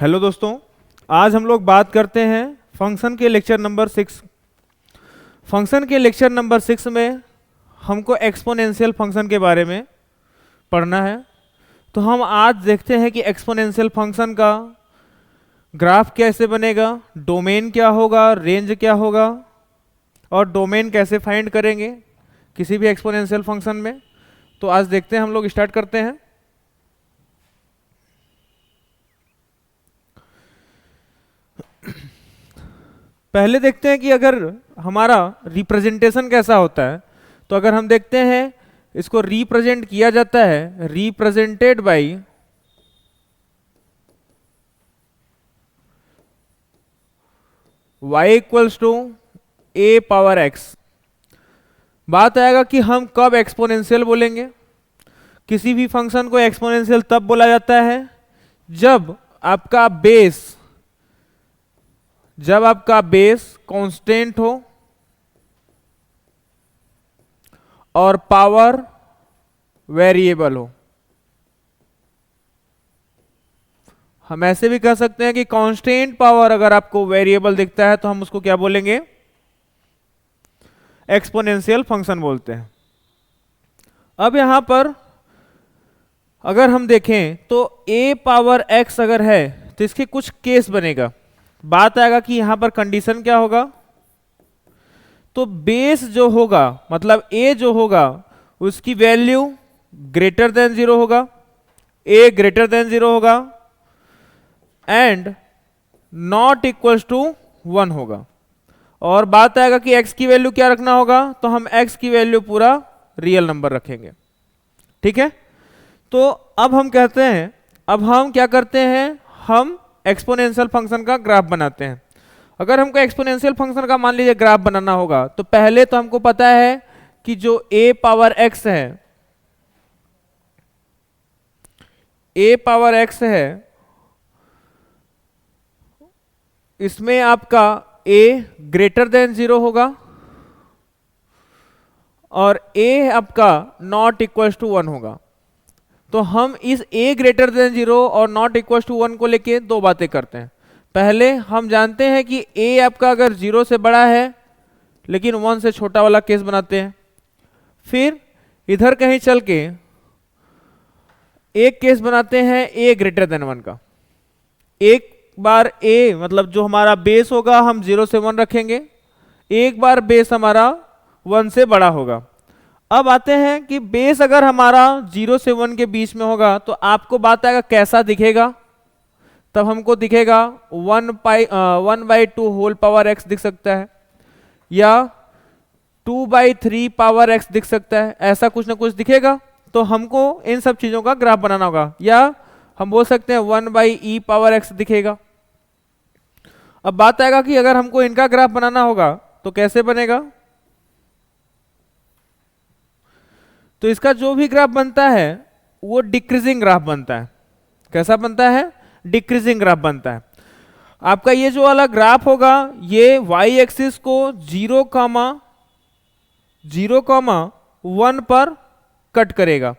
Hello दोस्तों, आज हम लोग बात करते हैं फंक्शन के लेक्चर नंबर 6। फंक्शन के लेक्चर नंबर 6 में हमको एक्सपोनेंशियल फंक्शन के बारे में पढ़ना है। तो हम आज देखते हैं कि एक्सपोनेंशियल फंक्शन का ग्राफ कैसे बनेगा, डोमेन क्या होगा, रेंज क्या होगा और डोमेन कैसे फाइंड करेंगे किसी भी एक्सपोनेंशियल फंक्शन में। तो आज देखते हैं, हम लोग स्टार्ट करते हैं। पहले देखते हैं कि अगर हमारा रिप्रेजेंटेशन कैसा होता है। तो अगर हम देखते हैं इसको रिप्रेजेंट किया जाता है, represented by y equals to a power x। बात आएगा कि हम कब एक्सपोनेंशियल बोलेंगे। किसी भी फंक्शन को एक्सपोनेंशियल तब बोला जाता है जब आपका बेस कांस्टेंट हो और पावर वेरिएबल हो। हम ऐसे भी कह सकते हैं कि कांस्टेंट पावर अगर आपको वेरिएबल दिखता है तो हम उसको क्या बोलेंगे, एक्सपोनेंशियल फंक्शन बोलते हैं। अब यहां पर अगर हम देखें तो a पावर x अगर है तो इसके कुछ केस बनेगा। बात आएगा कि यहां पर कंडीशन क्या होगा। तो बेस जो होगा मतलब a जो होगा उसकी वैल्यू ग्रेटर देन 0 होगा, a ग्रेटर देन 0 होगा एंड नॉट इक्वल्स टू 1 होगा। और बात आएगा कि x की वैल्यू क्या रखना होगा, तो हम x की वैल्यू पूरा रियल नंबर रखेंगे। ठीक है, तो अब हम कहते हैं, अब हम क्या करते हैं, हम एक्सपोनेंशियल फंक्शन का ग्राफ बनाते हैं। अगर हमको एक्सपोनेंशियल फंक्शन का मान लीजिए ग्राफ बनाना होगा तो पहले तो हमको पता है कि जो a पावर x है, a पावर x है, इसमें आपका a ग्रेटर देन 0 होगा और a आपका नॉट इक्वल्स टू 1 होगा। तो हम इस a ग्रेटर देन 0 और नॉट इक्वल्स टू 1 को लेके दो बातें करते हैं। पहले हम जानते हैं कि a आपका अगर 0 से बड़ा है लेकिन 1 से छोटा वाला केस बनाते हैं। फिर इधर कहीं चल के एक केस बनाते हैं a ग्रेटर देन 1 का। एक बार a मतलब जो हमारा बेस होगा हम 0 से 1 रखेंगे, एक बार बेस हमारा 1 से बड़ा होगा। अब आते हैं कि बेस अगर हमारा 0 से 1 के बीच में होगा तो आपको बात आएगा कैसा दिखेगा। तब हमको दिखेगा 1/2 होल पावर x दिख सकता है या 2/3 पावर x दिख सकता है, ऐसा कुछ ना कुछ दिखेगा। तो हमको इन सब चीजों का ग्राफ बनाना होगा, या हम बोल सकते हैं 1/e पावर x दिखेगा। अब बात आएगा कि अगर हमको इनका ग्राफ बनाना होगा तो कैसे बनेगा। तो इसका जो भी ग्राफ बनता है वो डिक्रीजिंग ग्राफ बनता है। कैसा बनता है, डिक्रीजिंग ग्राफ बनता है। आपका ये जो वाला ग्राफ होगा ये y एक्सिस को 0,1 पर कट करेगा,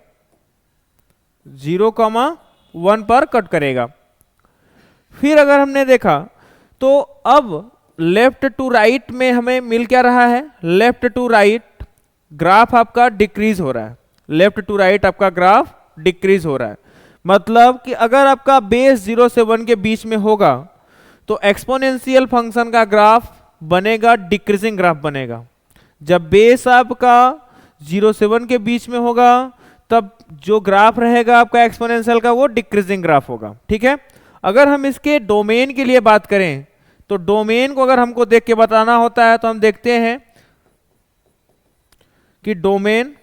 0,1 पर कट करेगा। फिर अगर हमने देखा तो अब लेफ्ट टू राइट में हमें मिल क्या रहा है, लेफ्ट टू राइट ग्राफ आपका डिक्रीज हो रहा है। लेफ्ट टू राइट आपका ग्राफ डिक्रीज हो रहा है, मतलब कि अगर आपका बेस 0 से 1 के बीच में होगा तो एक्सपोनेंशियल फंक्शन का ग्राफ बनेगा डिक्रीजिंग ग्राफ बनेगा। जब बेस आपका 0 से 1 के बीच में होगा तब जो ग्राफ रहेगा आपका एक्सपोनेंशियल का वो डिक्रीजिंग ग्राफ होगा। ठीक है, अगर हम इसके डोमेन के लिए बात करें तो डोमेन को अगर हमको देख के बताना होता है तो हम देखते हैं कि डोमेन,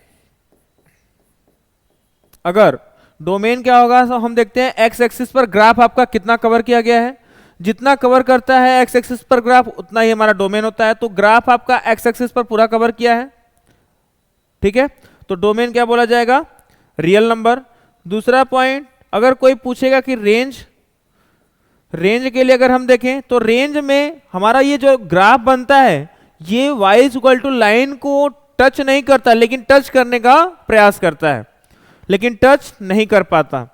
अगर डोमेन क्या होगा तो हम देखते हैं एक्स एक्सिस पर ग्राफ आपका कितना कवर किया गया है। जितना कवर करता है एक्स एक्सिस पर ग्राफ उतना ही हमारा डोमेन होता है। तो ग्राफ आपका एक्स एक्सिस पर पूरा कवर किया है। ठीक है, तो डोमेन क्या बोला जाएगा, रियल नंबर। दूसरा पॉइंट, अगर कोई पूछेगा कि रेंज के लिए अगर हम देखें तो रेंज में हमारा ये जो ग्राफ बनता है ये y इक्वल टू लाइन को टच नहीं करता लेकिन टच करने का प्रयास करता है, लेकिन टच नहीं कर पाता।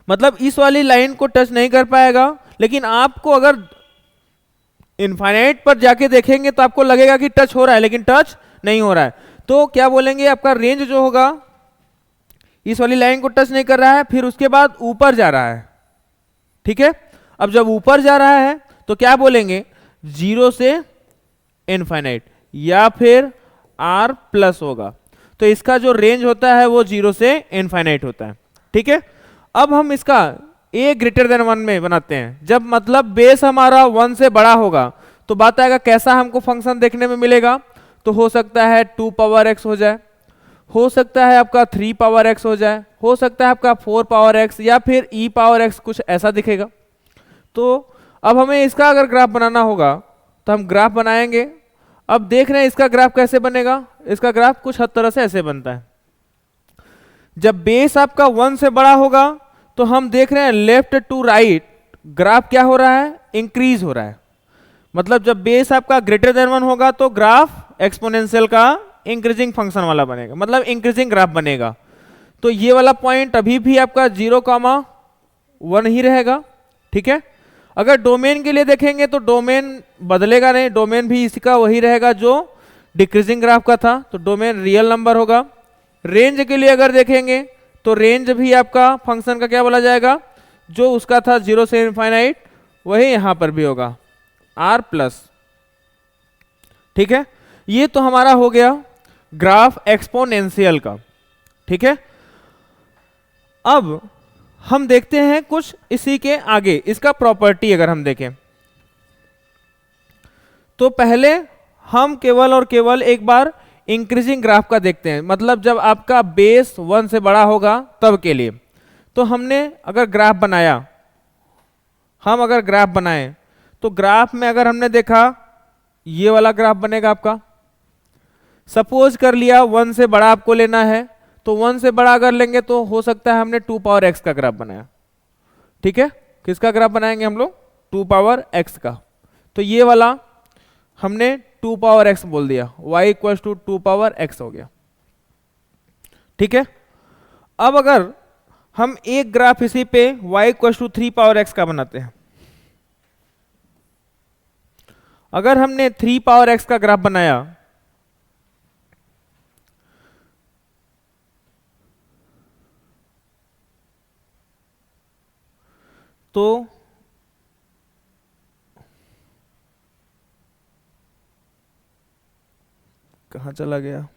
मतलब इस वाली लाइन को टच नहीं कर पाएगा, लेकिन आपको अगर इनफाइनाइट पर जाके देखेंगे तो आपको लगेगा कि टच हो रहा है, लेकिन टच नहीं हो रहा है। तो क्या बोलेंगे, आपका रेंज जो होगा इस वाली लाइन को टच नहीं कर रहा है, फिर उसके बाद ऊपर जा रहा है। ठीक है, अब जब ऊपर जा रहा है तो क्या बोलेंगे, 0 से इनफाइनाइट या फिर r प्लस होगा। तो इसका जो रेंज होता है वो 0 से इनफाइनाइट होता है। ठीक है, अब हम इसका a ग्रेटर देन 1 में बनाते हैं। जब मतलब बेस हमारा 1 से बड़ा होगा तो बात आएगा कैसा हमको फंक्शन देखने में मिलेगा। तो हो सकता है 2 पावर x हो जाए, हो सकता है आपका 3 पावर x हो जाए, हो सकता है आपका 4 पावर x या फिर e पावर x, कुछ ऐसा दिखेगा। तो अब हमें इसका अगर ग्राफ बनाना होगा तो हम ग्राफ बनाएंगे। अब देख रहे हैं इसका ग्राफ कैसे बनेगा। इसका ग्राफ कुछ हद तरह से ऐसे बनता है। जब बेस आपका 1 से बड़ा होगा तो हम देख रहे हैं लेफ्ट टू राइट ग्राफ क्या हो रहा है, इंक्रीज हो रहा है। मतलब जब बेस आपका ग्रेटर देन 1 होगा तो ग्राफ एक्सपोनेंशियल का इंक्रीजिंग फंक्शन वाला बनेगा, मतलब इंक्रीजिंग ग्राफ बनेगा। तो ये वाला पॉइंट अभी भी आपका 0,1 ही रहेगा। ठीक है, अगर डोमेन के लिए देखेंगे तो डोमेन बदलेगा नहीं, डोमेन भी इसका वही रहेगा जो डिक्रीजिंग ग्राफ का था, तो डोमेन रियल नंबर होगा। रेंज के लिए अगर देखेंगे तो रेंज भी आपका फंक्शन का क्या बोला जाएगा, जो उसका था 0 से इनफाइनाइट, वही यहां पर भी होगा r प्लस। ठीक है, ये तो हमारा हो गया ग्राफ एक्सपोनेंशियल का। ठीक है, अब हम देखते हैं कुछ इसी के आगे, इसका प्रॉपर्टी अगर हम देखें तो पहले हम केवल और केवल एक बार इंक्रीजिंग ग्राफ का देखते हैं, मतलब जब आपका बेस 1 से बड़ा होगा तब के लिए। तो हमने अगर ग्राफ बनाया, हम अगर ग्राफ बनाएं तो ग्राफ में अगर हमने देखा ये वाला ग्राफ बनेगा आपका। सपोज कर लिया 1 से बड़ा आपको लेना है, तो 1 से बड़ा अगर लेंगे तो हो सकता है हमने 2 पावर x का ग्राफ बनाया। ठीक है, किसका ग्राफ बनाएंगे हम लोग, 2 पावर x का। तो ये वाला हमने 2 पावर x बोल दिया, y equal to 2 power x हो गया। ठीक है, अब अगर हम एक ग्राफ इसी पे y equal to 3 power x का बनाते हैं, अगर हमने 3 पावर x का ग्राफ बनाया तो कहां चला गया,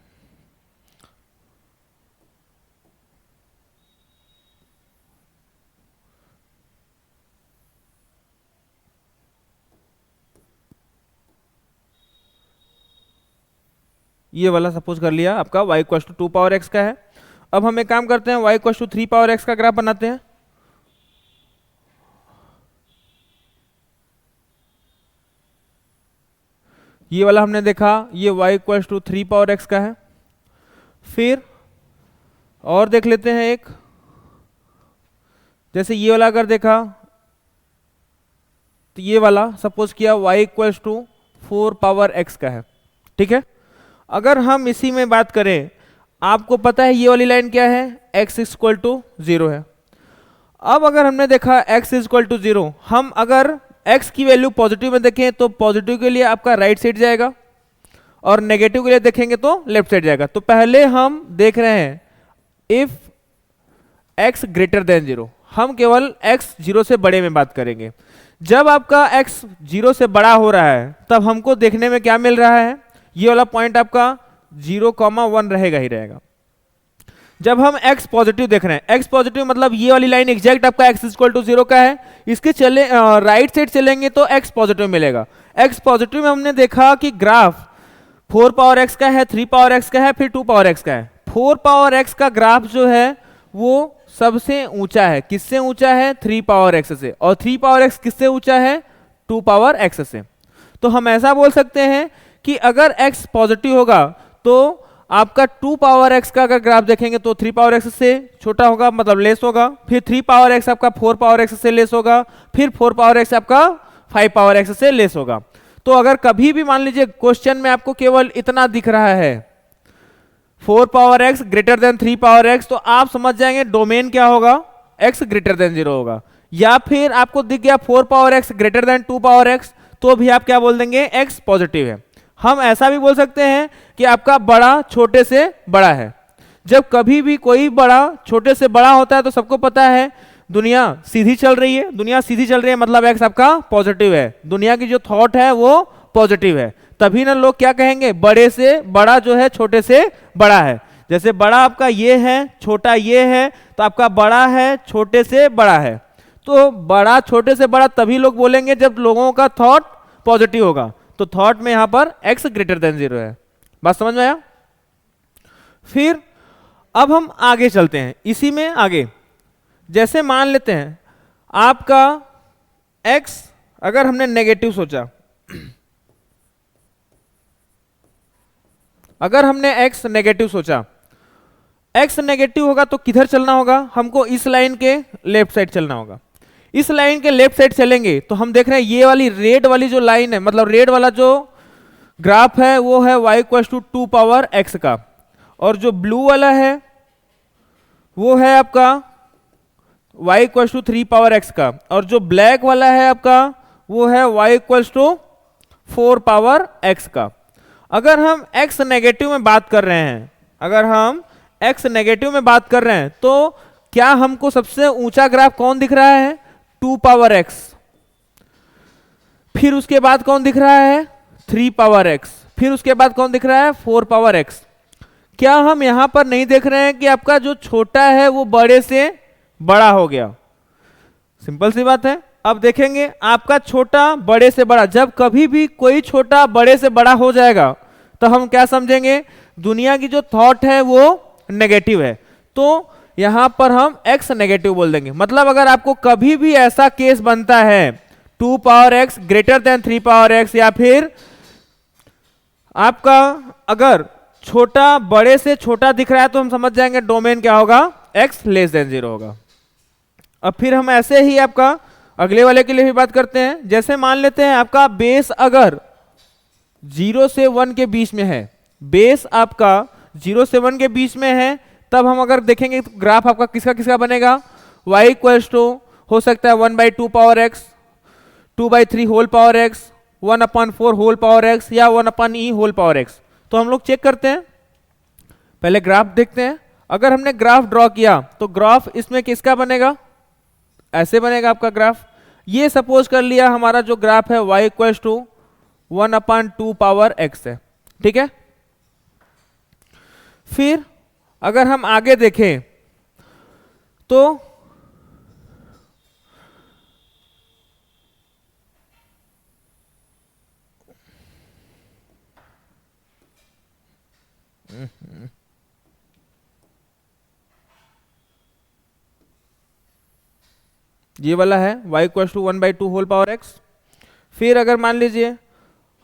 ये वाला सपोज कर लिया आपका y equal to 2 power x का है। अब हम एक काम करते हैं, y equal to 3 power x का ग्राफ बनाते हैं। ये वाला हमने देखा, ये y equal to 3 power x का है। फिर और देख लेते हैं एक, जैसे ये वाला अगर देखा तो ये वाला सपोज किया y equal to 4 power x का है। ठीक है, अगर हम इसी में बात करें, आपको पता है ये वाली लाइन क्या है, x इक्वल टू 0 है। अब अगर हमने देखा x इक्वल टू 0, हम अगर x की वैल्यू पॉजिटिव में देखें तो पॉजिटिव के लिए आपका राइट साइड जाएगा और नेगेटिव के लिए देखेंगे तो लेफ्ट साइड जाएगा। तो पहले हम देख रहे हैं इफ x ग्रेटर देन 0, हम केवल x 0 से बड़े में बात करेंगे। जब आपका x 0 से बड़ा हो रहा है तब हमको देखने में क्या मिल रहा है, ये वाला पॉइंट आपका 0,1 रहेगा ही रहेगा। जब हम x पॉजिटिव देख रहे हैं, x पॉजिटिव मतलब ये वाली लाइन एग्जैक्ट आपका x इक्वल टू 0 का है, इसके चले राइट साइड चलेंगे तो x पॉजिटिव मिलेगा। x पॉजिटिव में हमने देखा कि ग्राफ 4 पावर x का है, 3 पावर x का है, फिर 2 पावर x का है। 4 पावर x का ग्राफ जो है वो सबसे ऊंचा है, किससे ऊंचा है, 3 पावर x से, और 3 पावर x किससे ऊंचा है, 2 पावर x से। तो हम ऐसा बोल सकते हैं कि अगर x पॉजिटिव होगा तो आपका 2 पावर x का अगर ग्राफ देखेंगे तो 3 पावर x से छोटा होगा, मतलब लेस होगा। फिर 3 पावर x आपका 4 पावर x से लेस होगा, फिर 4 पावर x आपका 5 पावर x से लेस होगा। तो अगर कभी भी मान लीजिए क्वेश्चन में आपको केवल इतना दिख रहा है 4 power x greater then 3 power x, तो आप समझ जाएंगे डोमेन क्या होगा, x ग्रेटर देन 0 होगा। या फिर आपको दिख गया 4 power x greater then 2 power x, तो भी आप क्या बोल देंगे, x पॉजिटिव है। हम ऐसा भी बोल सकते हैं कि आपका बड़ा छोटे से बड़ा है। जब कभी भी कोई बड़ा छोटे से बड़ा होता है तो सबको पता है दुनिया सीधी चल रही है, दुनिया सीधी चल रही है मतलब x आपका पॉजिटिव है, दुनिया की जो थॉट है वो पॉजिटिव है। तभी ना लोग क्या कहेंगे, बड़े से बड़ा जो है छोटे से बड़ा है। जैसे बड़ा आपका ये है, छोटा ये है, तो आपका बड़ा है छोटे से बड़ा है। तो बड़ा छोटे से बड़ा तभी लोग बोलेंगे जब लोगों का थॉट पॉजिटिव होगा। तो थॉट में यहां पर x ग्रेटर देन 0 है। बात समझ में आया? फिर अब हम आगे चलते हैं, इसी में आगे जैसे मान लेते हैं आपका x अगर हमने नेगेटिव सोचा, अगर हमने x नेगेटिव सोचा, x नेगेटिव होगा तो किधर चलना होगा, हमको इस लाइन के लेफ्ट साइड चलना होगा। इस लाइन के लेफ्ट साइड चलेंगे तो हम देख रहे हैं ये वाली रेड वाली जो लाइन है, मतलब रेड वाला जो ग्राफ है वो है y equal to 2 power x का, और जो ब्लू वाला है वो है आपका y equal to 3 power x का, और जो ब्लैक वाला है आपका वो है y equal to 4 power x का। अगर हम x नेगेटिव में बात कर रहे हैं, अगर हम x नेगेटिव में बात कर रहे हैं तो क्या हमको सबसे ऊंचा ग्राफ कौन दिख रहा है, 2 पावर x। फिर उसके बाद कौन दिख रहा है, 3 पावर x। फिर उसके बाद कौन दिख रहा है, 4 पावर x। क्या हम यहां पर नहीं देख रहे हैं कि आपका जो छोटा है वो बड़े से बड़ा हो गया? सिंपल सी बात है। अब देखेंगे आपका छोटा बड़े से बड़ा, जब कभी भी कोई छोटा बड़े से बड़ा हो जाएगा तो हम क्या समझेंगे, दुनिया की जो थॉट है वो नेगेटिव है, तो यहां पर हम x नेगेटिव बोल देंगे। मतलब अगर आपको कभी भी ऐसा केस बनता है 2 power x greater then 3 power x, या फिर आपका अगर छोटा बड़े से छोटा दिख रहा है तो हम समझ जाएंगे डोमेन क्या होगा, x लेस देन 0 होगा। अब फिर हम ऐसे ही आपका अगले वाले के लिए भी बात करते हैं। जैसे मान लेते हैं आपका बेस अगर 0 से 1 के बीच में है, बेस आपका 0 से 1 के बीच में है, तब हम अगर देखेंगे तो ग्राफ आपका किसका किसका बनेगा, y इक्वल्स टू हो सकता है 1/2 power x, 2/3 whole power x, 1/4 whole power x, या 1/e होल पावर x। तो हम लोग चेक करते हैं, पहले ग्राफ देखते हैं। अगर हमने ग्राफ ड्रॉ किया तो ग्राफ इसमें किसका बनेगा, ऐसे बनेगा आपका ग्राफ। ये सपोज कर लिया हमारा जो ग्राफ है y equals to 1/2 power x है, ठीक है। फिर अगर हम आगे देखें तो ये वाला है y equal to 1/2 whole power x। फिर अगर मान लीजिए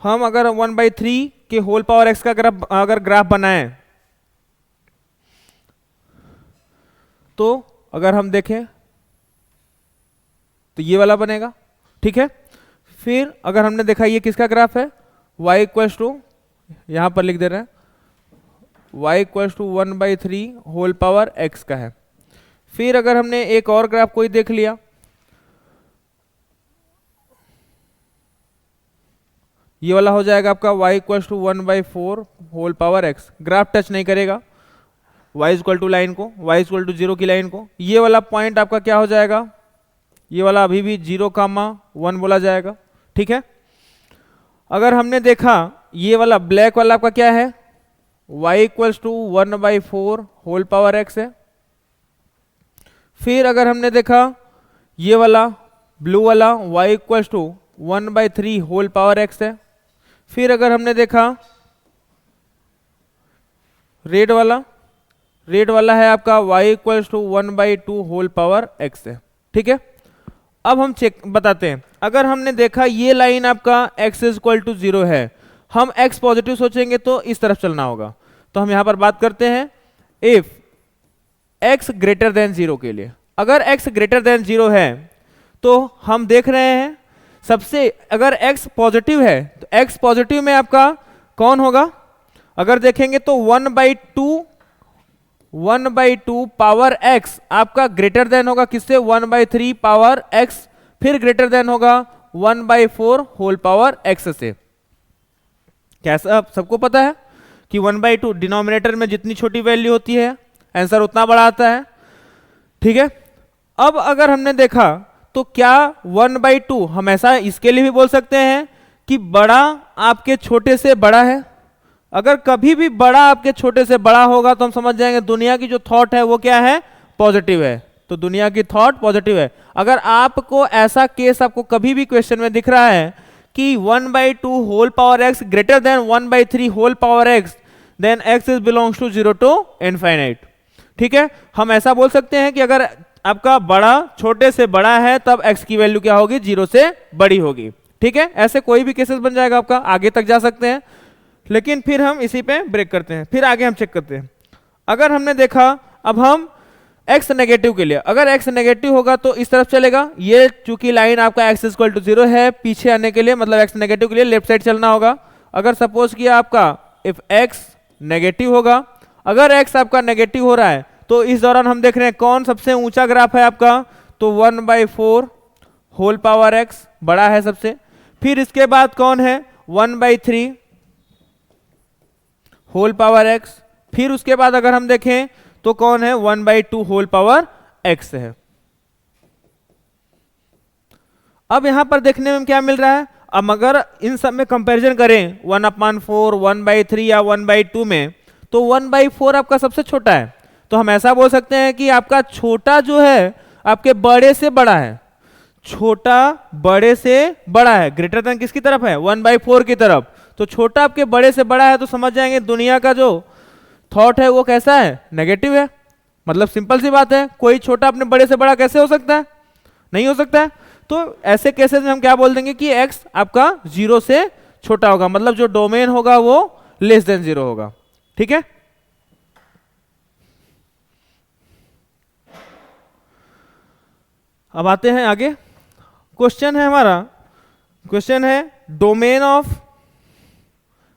हम अगर 1/3 के होल पावर x का अगर ग्राफ बनाएं तो अगर हम देखें तो ये वाला बनेगा, ठीक है। फिर अगर हमने देखा ये किसका ग्राफ है, y इक्वल टू, यहां पर लिख दे रहे हैं y equal to 1/3 whole power x का है। फिर अगर हमने एक और ग्राफ कोई देख लिया, ये वाला हो जाएगा आपका y equal to 1/4 whole power x। Graph touch नहीं करेगा y इक्वल टू लाइन को, y इक्वल टू 0 की लाइन को। ये वाला पॉइंट आपका क्या हो जाएगा, ये वाला अभी भी 0,1 बोला जाएगा, ठीक है। अगर हमने देखा ये वाला ब्लैक वाला आपका क्या है, y equal to 1/4 whole power x है। फिर अगर हमने देखा ये वाला ब्लू वाला y equal to 1/3 whole power x है। फिर अगर हमने देखा रेड वाला है आपका y equal to 1/2 whole power x है, ठीक है। अब हम चेक बताते हैं, अगर हमने देखा ये लाइन आपका x इक्वल टू 0 है, हम x पॉजिटिव सोचेंगे तो इस तरफ चलना होगा। तो हम यहां पर बात करते हैं इफ x ग्रेटर देन 0 के लिए। अगर x ग्रेटर देन 0 है तो हम देख रहे हैं सबसे, अगर x पॉजिटिव है तो x पॉजिटिव में आपका कौन होगा, अगर देखेंगे तो 1/2 1/2 पावर x आपका ग्रेटर देन होगा किससे, 1/3 पावर x, फिर ग्रेटर देन होगा 1/4 होल पावर x से। कैसा सबको पता है कि 1/2 डिनोमिनेटर में जितनी छोटी वैल्यू होती है आंसर उतना बड़ा आता है। ठीक है, अब अगर हमने देखा तो क्या 1/2 हम ऐसा इसके लिए भी बोल सकते हैं कि बड़ा आपके छोटे से बड़ा है। अगर कभी भी बड़ा आपके छोटे से बड़ा होगा तो हम समझ जाएंगे दुनिया की जो थॉट है वो क्या है, पॉजिटिव है। तो दुनिया की थॉट पॉजिटिव है। अगर आपको ऐसा केस आपको कभी भी क्वेश्चन में दिख रहा है कि 1/2 whole power x greater than 1/3 whole power x, then x is belongs to 0 to infinite. ठीक है, हम ऐसा बोल सकते हैं कि अगर आपका बड़ा छोटे से बड़ा है तब x की वैल्यू क्या होगी, 0 से बड़ी होगी। ठीक है, ऐसे कोई भी केसेस बन जाएगा आपका, आगे तक जा सकते हैं। लेकिन फिर हम इसी पे ब्रेक करते हैं, फिर आगे हम चेक करते हैं। अगर हमने देखा अब हम x नेगेटिव के लिए, अगर x नेगेटिव होगा तो इस तरफ चलेगा, ये चूंकि लाइन आपका x इक्वल टू 0 है, पीछे आने के लिए मतलब x नेगेटिव के लिए लेफ्ट साइड चलना होगा। अगर सपोज किया आपका इफ x नेगेटिव होगा, अगर x आपका नेगेटिव हो रहा है तो इस दौरान हम देख रहे हैं कौन सबसे ऊंचा ग्राफ है आपका, तो 1/4 होल पावर x बड़ा है सबसे, फिर इसके बाद कौन है 1/3 होल पावर x, फिर उसके बाद अगर हम देखें तो कौन है 1/2 होल पावर x है। अब यहां पर देखने में क्या मिल रहा है, अब अगर इन सब में कंपैरिजन करें 1/4 1/3 या 1/2 में, तो 1/4 आपका सबसे छोटा है। तो हम ऐसा बोल सकते हैं कि आपका छोटा जो है आपके बड़े से बड़ा है, छोटा बड़े से बड़ा है, ग्रेटर देन किसकी तरफ है, 1/4 की तरफ। तो छोटा आपके बड़े से बड़ा है तो समझ जाएंगे दुनिया का जो थॉट है वो कैसा है, नेगेटिव है। मतलब सिंपल सी बात है, कोई छोटा अपने बड़े से बड़ा कैसे हो सकता है, नहीं हो सकता है। तो ऐसे केसेस में हम क्या बोल देंगे कि x आपका 0 से छोटा होगा, मतलब जो डोमेन होगा वो लेस देन 0 होगा। ठीक है, अब आते हैं आगे। क्वेश्चन है हमारा, क्वेश्चन है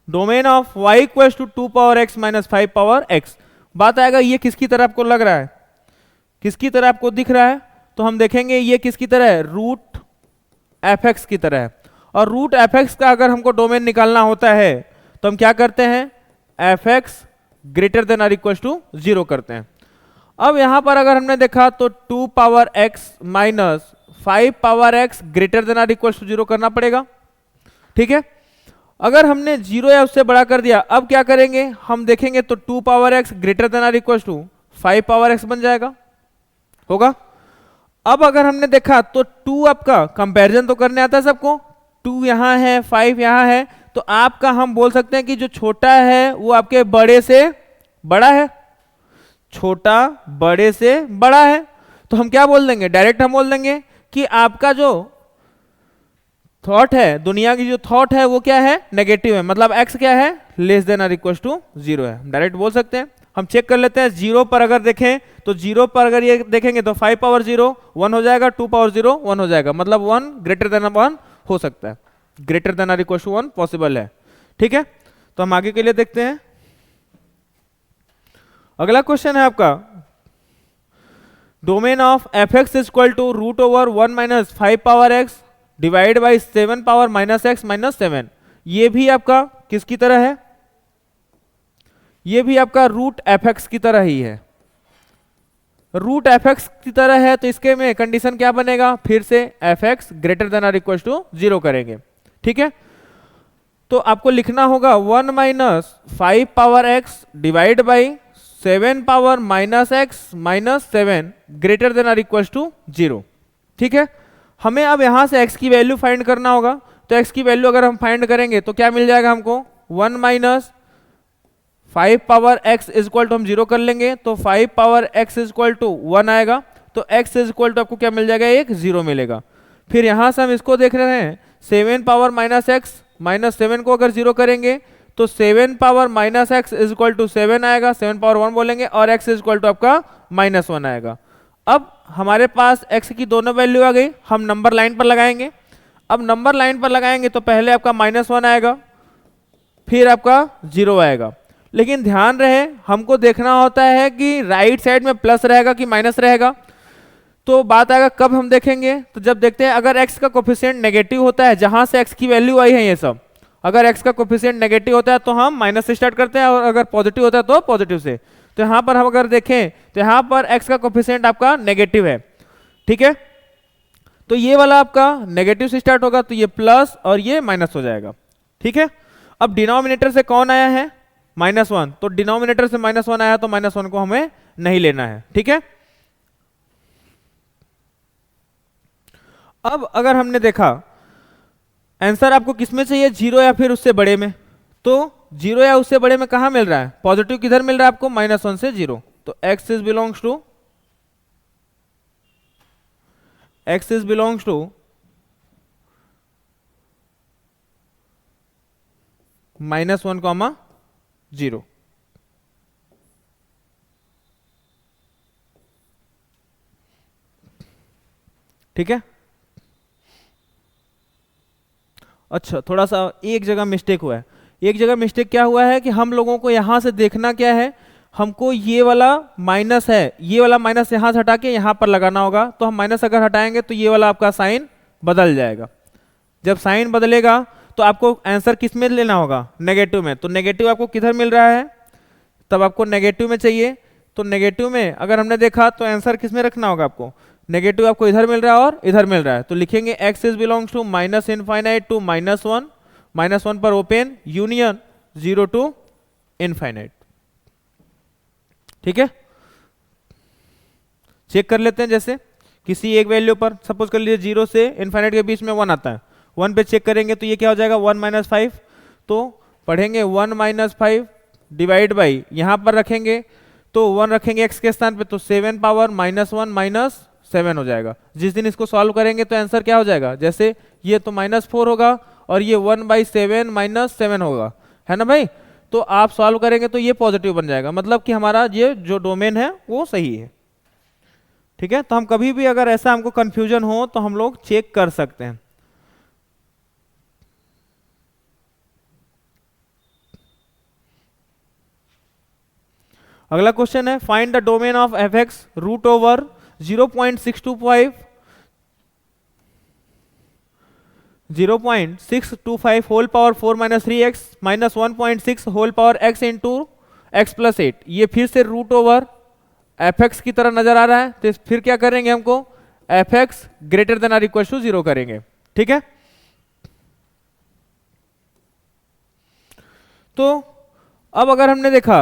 domain of y equals to 2 power x minus 5 power x। बात आएगा ये किसकी तरह आपको लग रहा है, किसकी तरह आपको दिख रहा है, तो हम देखेंगे ये किसकी तरह है, रूट fx की तरह है। और रूट fx का अगर हमको डोमेन निकालना होता है तो हम क्या करते हैं, fx greater than or equals to 0 करते हैं। अब यहां पर अगर हमने देखा तो 2 power x minus 5 power x greater than or equals to 0 करना पड़ेगा। ठीक है, अगर हमने 0 या उससे बड़ा कर दिया, अब क्या करेंगे हम देखेंगे तो 2 power x greater than or equals to 5 power x बन जाएगा, होगा। अब अगर हमने देखा तो 2 आपका कंपैरिजन तो करने आता है सबको, 2 यहां है 5 यहां है, तो आपका हम बोल सकते हैं कि जो छोटा है वो आपके बड़े से बड़ा है, छोटा बड़े से बड़ा है। तो हम क्या बोल देंगे, डायरेक्ट हम बोल देंगे कि आपका जो थॉट है, दुनिया की जो थॉट है वो क्या है, नेगेटिव है, मतलब x क्या है, less than or equal to 0 है, डायरेक्ट बोल सकते हैं। हम चेक कर लेते हैं, 0 पर अगर देखें तो 0 पर अगर ये देखेंगे तो 5 पावर 0 1 हो जाएगा, 2 पावर 0 1 हो जाएगा, मतलब 1 ग्रेटर देन 1 हो सकता है, greater than or equal to 1 possible है। ठीक है, तो हम आगे के लिए देखते हैं। अगला क्वेश्चन है आपका, domain of fx is equal to root over 1 minus 5 power x divide by 7 power minus x minus 7। ये भी आपका किसकी तरह है, ये भी आपका रूट fx की तरह ही है, रूट fx की तरह है। तो इसके में कंडीशन क्या बनेगा, फिर से fx greater than or equal to 0 करेंगे। ठीक है, तो आपको लिखना होगा 1 minus 5 power x divide by 7 power minus x minus 7 greater than or equal to 0। ठीक है, हमें अब यहां से x की वैल्यू फाइंड करना होगा। तो x की वैल्यू अगर हम फाइंड करेंगे तो क्या मिल जाएगा हमको, 1 minus 5 power x is equal to हम 0 कर लेंगे, तो 5 power x is equal to 1 आएगा, तो x इज इक्वल टू आपको क्या मिल जाएगा, एक 0 मिलेगा। फिर यहां से हम इसको देख रहे हैं 7 पावर माइनस x माइनस 7 को अगर 0 करेंगे तो 7 power minus x is equal to 7 आएगा, 7 पावर 1 बोलेंगे, और x इज इक्वल टू आपका माइनस 1 आएगा। अब हमारे पास x की दोनों वैल्यू आ गई, हम नंबर लाइन पर लगाएंगे। अब नंबर लाइन पर लगाएंगे तो पहले आपका -1 आएगा, फिर आपका 0 आएगा। लेकिन ध्यान रहे हमको देखना होता है कि राइट साइड में प्लस रहेगा कि माइनस रहेगा। तो बात आएगा कब हम देखेंगे, तो जब देखते हैं अगर x का कोफिशिएंट नेगेटिव होता है, जहां से x की वैल्यू आई है ये सब, अगर x का कोफिशिएंट नेगेटिव होता है तो हम माइनस से स्टार्ट करते हैं, और अगर पॉजिटिव होता है तो पॉजिटिव से। तो यहाँ पर हम अगर देखें तो यहाँ पर x का कोफिशिएंट आपका नेगेटिव है, ठीक है, तो ये वाला आपका नेगेटिव से स्टार्ट होगा, तो ये प्लस और ये माइनस हो जाएगा, ठीक है। अब डिनोमिनेटर से कौन आया है, -1, तो डिनोमिनेटर से -1 आया तो -1 को हमें नहीं लेना है, ठीक है। अब अगर हमने देखा आंसर आपको किसमें चाहिए, 0 या फिर उससे बड़े में, तो 0 या उससे बड़े में कहां मिल रहा है, पॉजिटिव किधर मिल रहा है आपको, -1 से 0, तो x इज बिलोंग्स टू -1, 0, ठीक है। अच्छा, थोड़ा सा एक जगह मिस्टेक हुआ है। एक जगह मिस्टेक क्या हुआ है कि हम लोगों को यहां से देखना क्या है, हमको ये वाला माइनस है, ये वाला माइनस यहां से हटा के यहां पर लगाना होगा। तो हम माइनस अगर हटाएंगे तो ये वाला आपका साइन बदल जाएगा। जब साइन बदलेगा तो आपको आंसर किस में लेना होगा, नेगेटिव में। तो नेगेटिव आपको किधर मिल रहा है, तब आपको नेगेटिव में चाहिए। तो नेगेटिव में अगर हमने देखा तो आंसर किस में रखना होगा आपको, नेगेटिव आपको इधर मिल रहा है और इधर मिल रहा है, तो लिखेंगे x is belongs to -∞ to -1, -1 पर ओपन यूनियन 0 टू इनफाइनाइट, ठीक है। चेक कर लेते हैं, जैसे किसी एक वैल्यू पर सपोज कर लीजिए 0 से इनफाइनाइट के बीच में 1 आता है, 1 पे चेक करेंगे तो ये क्या हो जाएगा 1 - 5, तो पढ़ेंगे 1 - 5 डिवाइड बाई, यहां पर रखेंगे तो 1 रखेंगे x के स्थान पे, तो 7 पावर -1 -7 हो जाएगा। जिस दिन इसको सॉल्व करेंगे तो आंसर क्या हो जाएगा, जैसे ये तो -4 होगा और ये 1/7 -7 होगा, है ना भाई। तो आप सॉल्व करेंगे तो ये पॉजिटिव बन जाएगा, मतलब कि हमारा ये जो डोमेन है वो सही है, ठीक है। तो हम कभी भी अगर ऐसा हमको कंफ्यूजन हो तो हम लोग चेक कर सकते हैं। अगला क्वेश्चन है find the domain of f(x) root over 0.625 whole power 4 - 3x minus 1.6 whole power x into x plus 8, ये फिर से रूट ओवर f(x) की तरह नजर आ रहा है। तो फिर क्या करेंगे, हमको f(x) greater than or equal to 0 करेंगे, ठीक है। तो अब अगर हमने देखा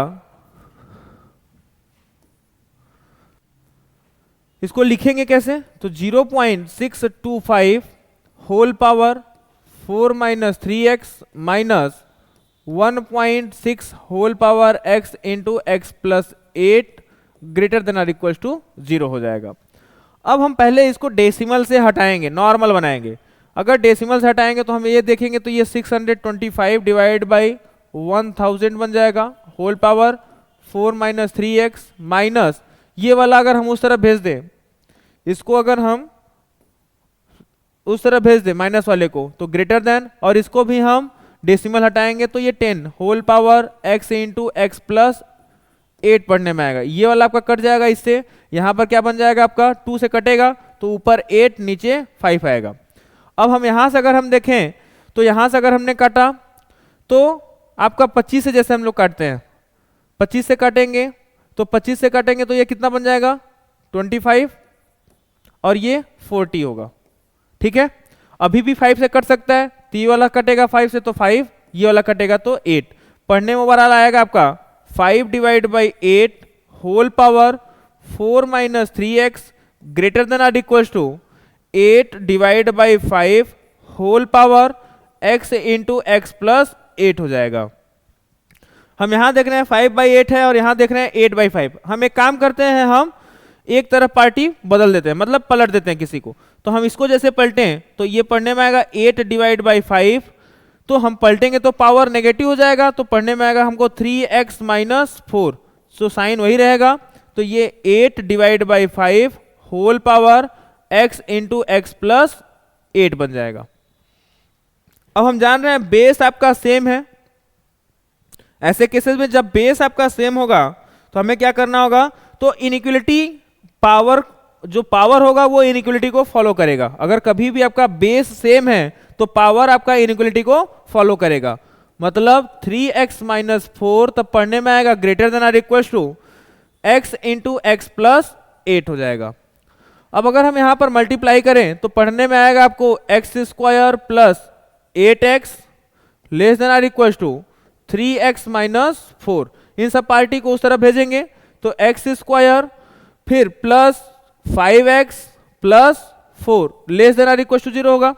इसको लिखेंगे कैसे, तो 0.625 whole power 4 - 3x minus 1.6 whole power x into x plus 8 greater than or equal to 0 हो जाएगा। अब हम पहले इसको डेसिमल से हटाएंगे, नॉर्मल बनाएंगे। अगर डेसिमल से हटाएंगे तो हम ये देखेंगे तो ये 625 डिवाइड बाई 1000 बन जाएगा, होल पावर 4 - 3x माइनस ये वाला अगर हम उस तरफ भेज दें, इसको अगर हम उस तरफ भेज दें माइनस वाले को, तो ग्रेटर देन, और इसको भी हम डेसिमल हटाएंगे तो ये 10 whole power x into x plus 8 पढ़ने में आएगा। ये वाला आपका कट जाएगा इससे, यहां पर क्या बन जाएगा आपका 2 से कटेगा तो ऊपर 8 नीचे 5 आएगा। अब हम यहां से अगर हम देखें तो यहां से अगर हमने काटा तो आपका 25 से, जैसे हम लोग काटते हैं 25 से काटेंगे, तो 25 से काटेंगे तो ये कितना बन जाएगा 25 और ये 40 होगा, ठीक है। अभी भी 5 से कट सकता है, तो ये वाला कटेगा 5 से तो 5, ये वाला कटेगा तो 8। पढ़ने में ओवरऑल आएगा आपका 5 divide by 8 whole power 4 - 3x greater than or equal to 8 divide by 5 whole power x into x plus 8 हो जाएगा। हम यहां देख रहे हैं 5/8 है और यहां देख रहे हैं 8/5। हम एक काम करते हैं, हम एक तरफ पार्टी बदल देते हैं, मतलब पलट देते हैं किसी को। तो हम इसको जैसे पलटें तो ये पढ़ने में आएगा 8 डिवाइड बाई 5, तो हम पलटेंगे तो पावर नेगेटिव हो जाएगा, तो पढ़ने में आएगा हमको 3x माइनस 4, सो साइन वही रहेगा। तो ये 8 divide by 5 whole power x into x plus 8 बन जाएगा। अब हम जान रहे हैं बेस आपका सेम है, ऐसे केसेस में जब बेस आपका सेम होगा तो हमें क्या करना होगा, तो इनइक्वलिटी पावर, जो पावर होगा वो इनइक्वलिटी को फॉलो करेगा। अगर कभी भी आपका बेस सेम है तो पावर आपका इनइक्वलिटी को फॉलो करेगा। मतलब 3x माइनस 4 तब पढ़ने में आएगा greater than or equal to x into x plus 8 हो जाएगा। अब अगर हम यहां पर मल्टीप्लाई करें तो पढ़ने में आएगा आपको x square plus 8x less than or equal to 3x minus 4। इन सब पार्टी को उस तरफ भेजेंगे तो एक्स स्क्वायर फिर plus 5x plus 4 less than or equal to 0 होगा।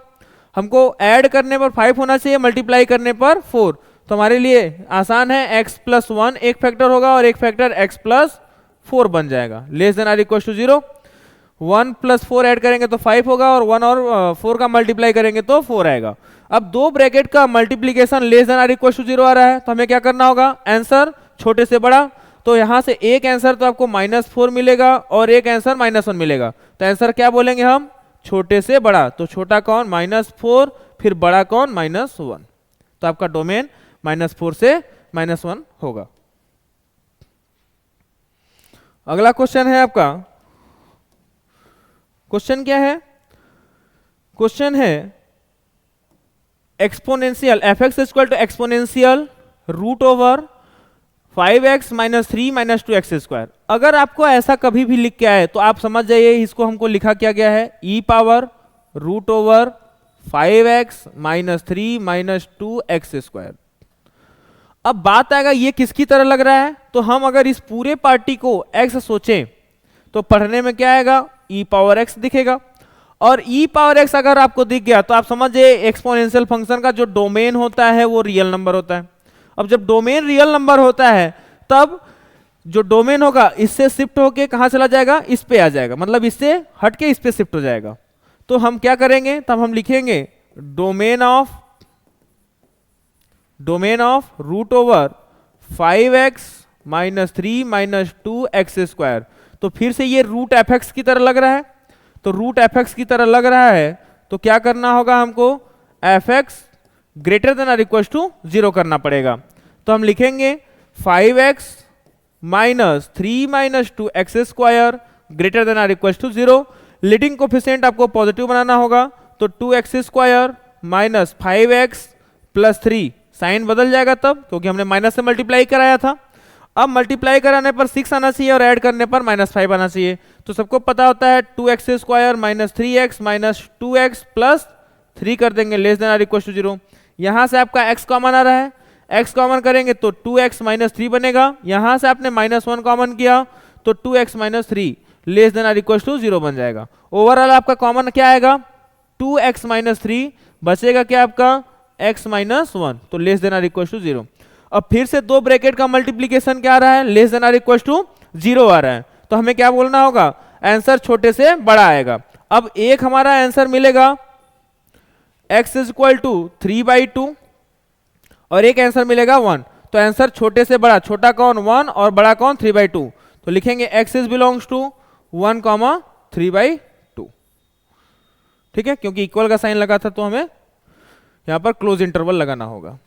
हमको ऐड करने पर 5 होना चाहिए, मल्टीप्लाई करने पर 4। तो हमारे लिए आसान है, x प्लस 1 एक फैक्टर होगा और एक फैक्टर x प्लस 4 बन जाएगा। Less than or equal to 0, 1 plus 4 add करेंगे तो 5 होगा और 1 और 4 का मल्टीप्लाई करेंगे तो 4 आएगा। अब दो ब्रैकेट का multiplication less than or equal to 0 आ रहा है तो हमें क्या करना होगा, आंसर छोटे से बड़ा। तो यहां से एक आंसर तो आपको -4 मिलेगा और एक आंसर -1 मिलेगा। तो आंसर क्या बोलेंगे हम, छोटे से बड़ा। तो छोटा कौन, -4, फिर बड़ा कौन, -1। तो आपका डोमेन -4 से -1 होगा। अगला क्वेश्चन है आपका, क्वेश्चन क्या है, क्वेश्चन है exponential fx equal to exponential root over 5x minus 3 minus 2x square. अगर आपको ऐसा कभी भी लिख के आए तो आप समझ जाइए इसको हमको लिखा क्या गया है, e power root over 5x minus 3 minus 2x square. अब बात आएगा ये किसकी तरह लग रहा है, तो हम अगर इस पूरे पार्टी को x सोचें तो पढ़ने में क्या आएगा, e पावर x दिखेगा। और e पावर x अगर आपको दिख गया तो आप समझ जाइए एक्सपोनेंशियल फंक्शन का जो डोमेन होता है वो रियल नंबर होता है। अब जब डोमेन रियल नंबर होता है तब जो डोमेन होगा इससे शिफ्ट होके कहां चला जाएगा, इस पे आ जाएगा, मतलब इससे हट के इस पे शिफ्ट हो जाएगा। तो हम क्या करेंगे, तब हम लिखेंगे domain of root over 5x minus 3 minus 2x square. तो फिर से ये रूट fx की तरह लग रहा है, तो रूट fx की तरह लग रहा है तो क्या करना होगा हमको, fx greater than or equal to 0 करना पड़ेगा। तो हम लिखेंगे 5x minus 3 minus 2x square greater than or equal to 0। Leading coefficient आपको पॉजिटिव बनाना होगा तो 2x square minus 5x plus 3, sign बदल जाएगा तब क्योंकि हमने माइनस से मल्टीप्लाई कराया था। अब मल्टीप्लाई कराने पर 6 आना चाहिए और ऐड करने पर -5 आना चाहिए। तो सबको पता होता है 2x square minus 3x minus 2x plus 3 कर देंगे less than or equal to 0। यहां से आपका x कॉमन आ रहा है, x कॉमन करेंगे तो 2x माइनस 3 बनेगा। यहां से आपने -1 कॉमन किया तो 2x minus 3 less than or equal to 0 बन जाएगा। ओवरऑल आपका कॉमन क्या आएगा, 2x माइनस 3 बचेगा क्या आपका x माइनस 1, तो less than or equal to 0। अब फिर से दो ब्रैकेट का मल्टीप्लीकेशन क्या आ रहा है, less than or equal to 0 आ रहा है। तो हमें क्या बोलना होगा, आंसर छोटे से बड़ा आएगा। अब एक हमारा आंसर मिलेगा x इक्वल टू 3/2 और एक आंसर मिलेगा 1। तो आंसर छोटे से बड़ा, छोटा कौन 1 और बड़ा कौन 3/2। तो लिखेंगे x इज बिलोंग्स टू 1, 3/2। ठीक है, क्योंकि इक्वल का साइन लगा था तो हमें यहां पर क्लोज इंटरवल लगाना होगा।